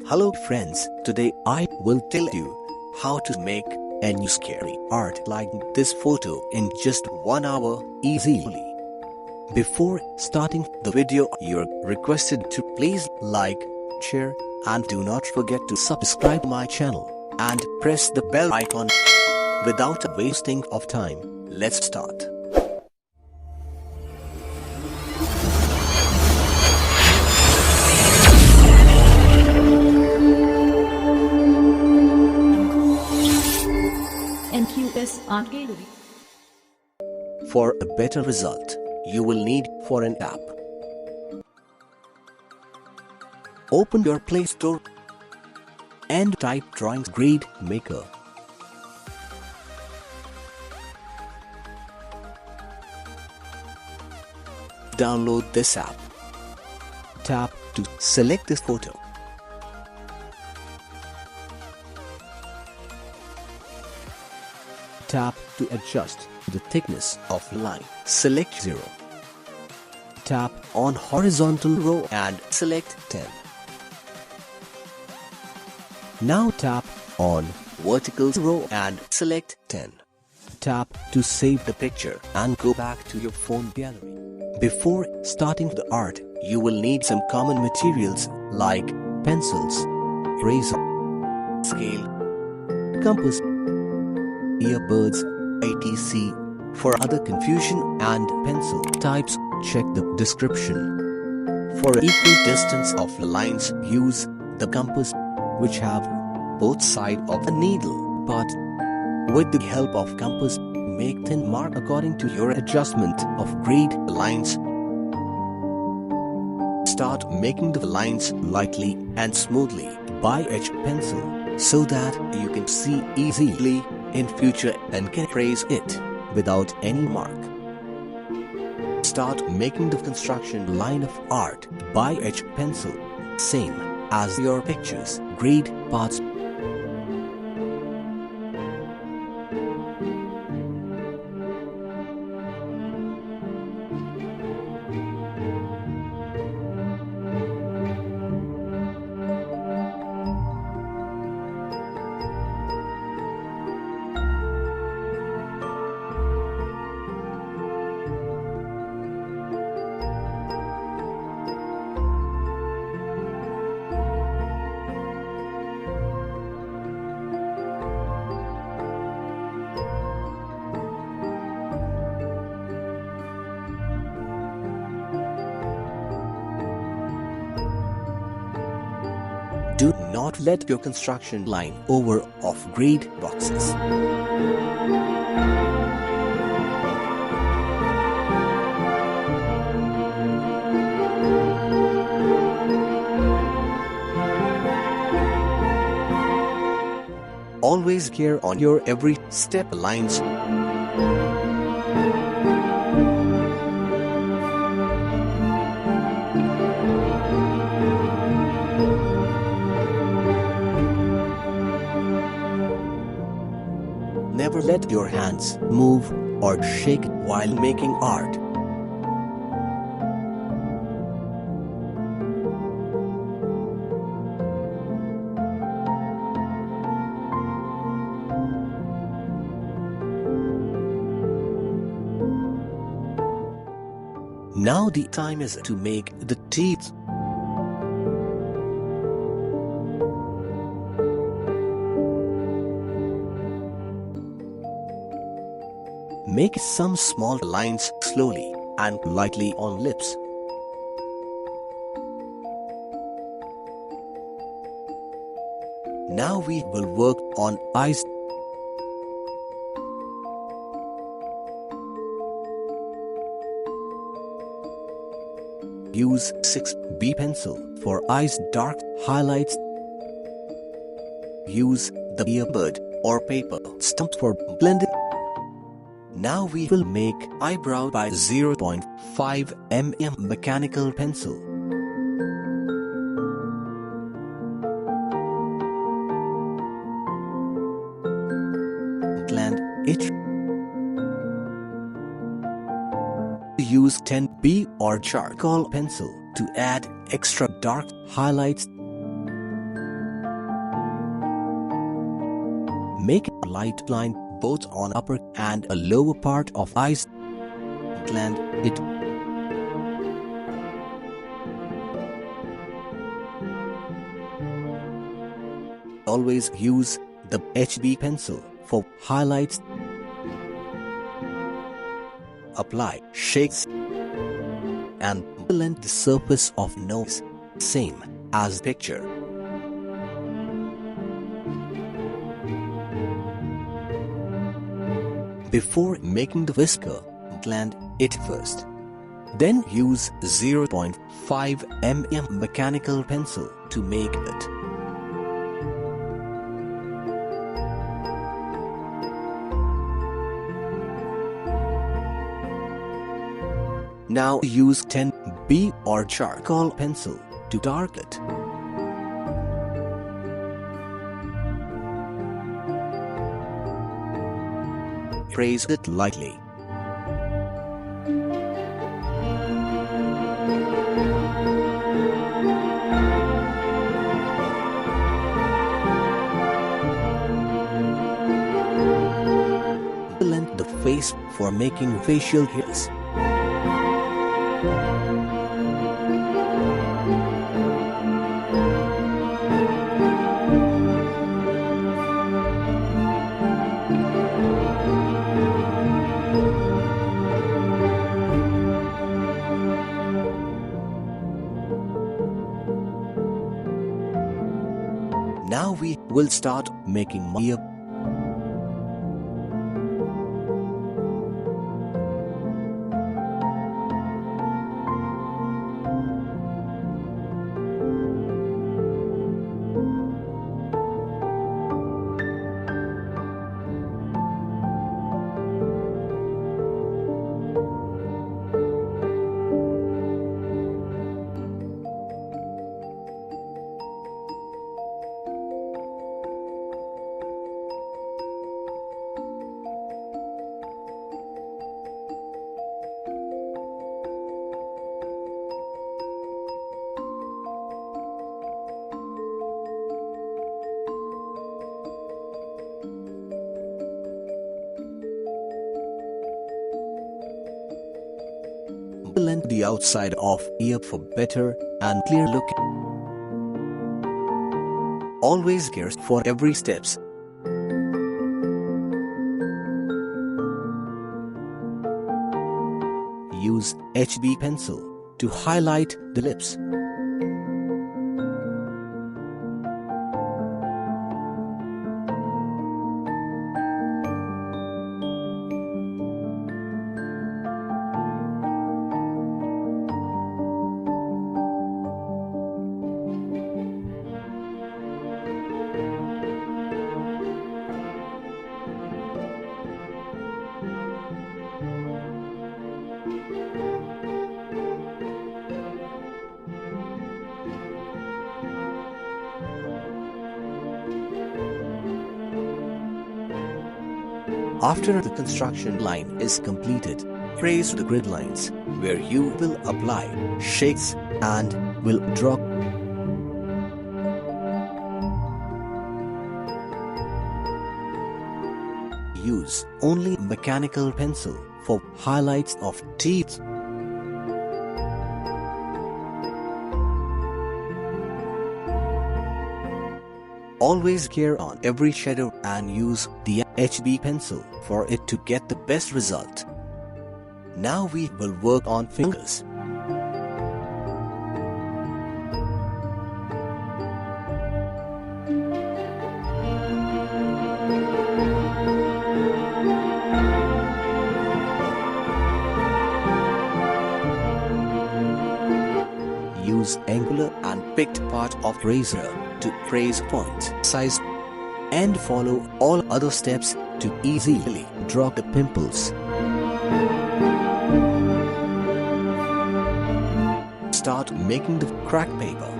Hello friends, today I will tell you how to make a new scary art like this photo in just 1 hour easily. Before starting the video, you're requested to please like, share and do not forget to subscribe my channel and press the bell icon. Without wasting of time, let's start. For a better result, you will need for an app. Open your Play Store and type Drawing Grid Maker. Download this app. Tap to select this photo. Tap to adjust the thickness of line. Select 0. Tap on horizontal row and select 10. Now tap on vertical row and select 10. Tap to save the picture and go back to your phone gallery. Before starting the art, you will need some common materials like pencils, eraser, scale, compass, earbuds, etc. For other confusion and pencil types, check the description. For equal distance of lines, use the compass, which have both sides of a needle. But with the help of compass, make thin mark according to your adjustment of grid lines. Start making the lines lightly and smoothly by each pencil so that you can see easily in future and can trace it without any mark. Start making the construction line of art by each pencil, same as your pictures, grid parts. Do not let your construction line over of grid boxes. Always care on your every step lines. Never let your hands move or shake while making art. Now the time is to make the teeth. Make some small lines slowly and lightly on lips. Now we will work on eyes. Use 6B pencil for eyes dark highlights. Use the earbud or paper stump for blending. Now we will make eyebrow by 0.5 mm mechanical pencil. Blend it. Use 10B or charcoal pencil to add extra dark highlights. light line both on upper and a lower part of eyes. Blend it. Always use the HB pencil for highlights. Apply shades and blend the surface of nose, same as picture. Before making the whisker, blend it first. Then use 0.5 mm mechanical pencil to make it. Now use 10B or charcoal pencil to darken it. Trace it lightly. Blend the face for making facial hairs. Now we will start making ear. Blend the outside of ear for better and clear look. Always care for every steps. Use HB pencil to highlight the lips. After the construction line is completed, trace the grid lines where you will apply shades and will draw. Use only mechanical pencil for highlights of teeth. Always care on every shadow and use the HB pencil for it to get the best result. Now we will work on fingers. Use angular and picked part of razor to trace point size and follow all other steps to easily draw the pimples. Start making the crack paper.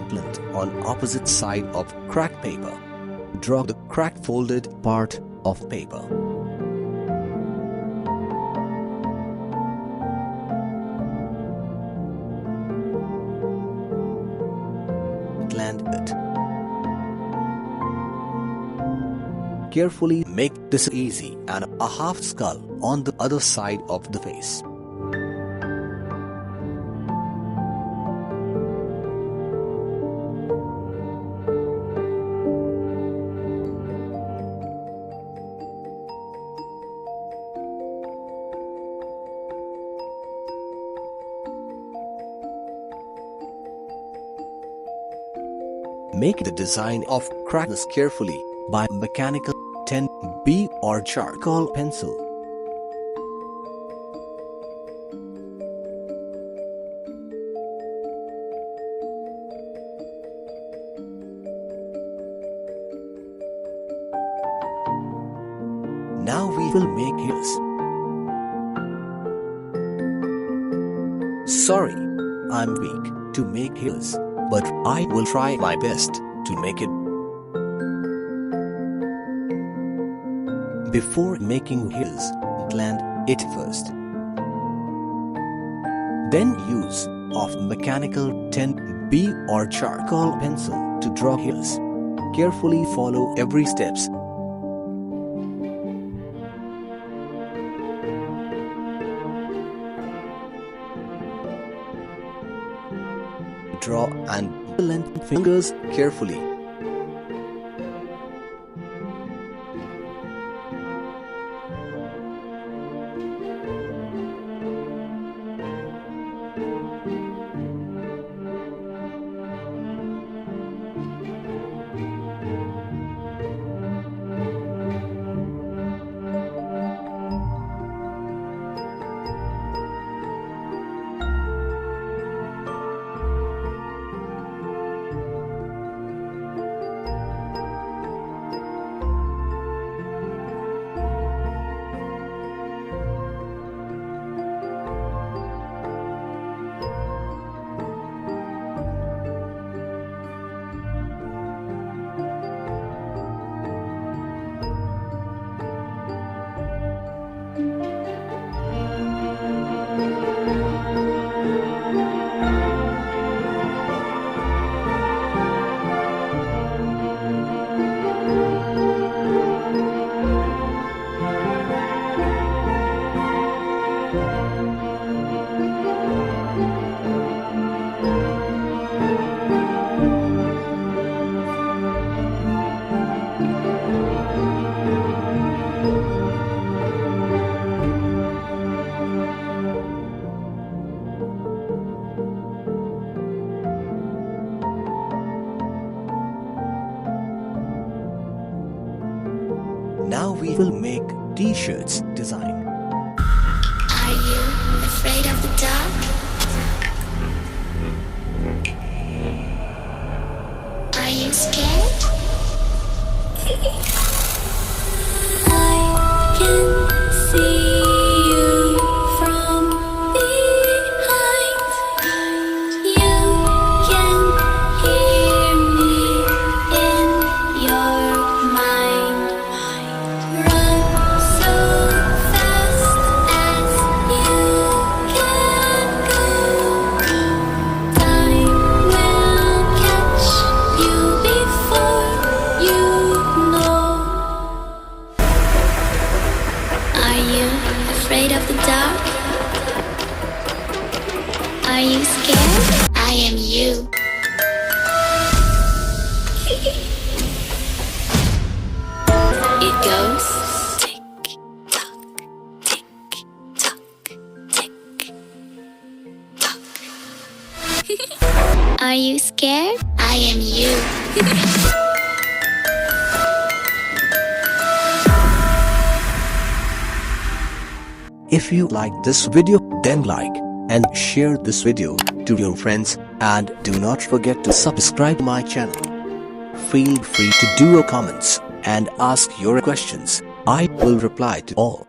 Blend on opposite side of crack paper. Draw the crack folded part of paper. Blend it. Carefully make this easy and a half skull on the other side of the face. Make the design of crackers carefully by mechanical 10B or charcoal pencil. Now we will make ears. Sorry, I'm weak to make ears, but I will try my best to make it. Before making ears, blend it first. Then use of mechanical 10B or charcoal pencil to draw ears. Carefully follow every steps. Draw and blend fingers carefully. Now we will make t-shirts design. Are you afraid of the dark? Are you scared? I can see you from behind. You can hear me in your mind. Run so fast as you can go. Time will catch you before you know. Are you afraid of the dark? Are you scared? I am you. It goes tick tock, tick tock, tick tock. Are you scared? I am you. If you like this video, then like and share this video to your friends, and do not forget to subscribe my channel. Feel free to do your comments and ask your questions. I will reply to all.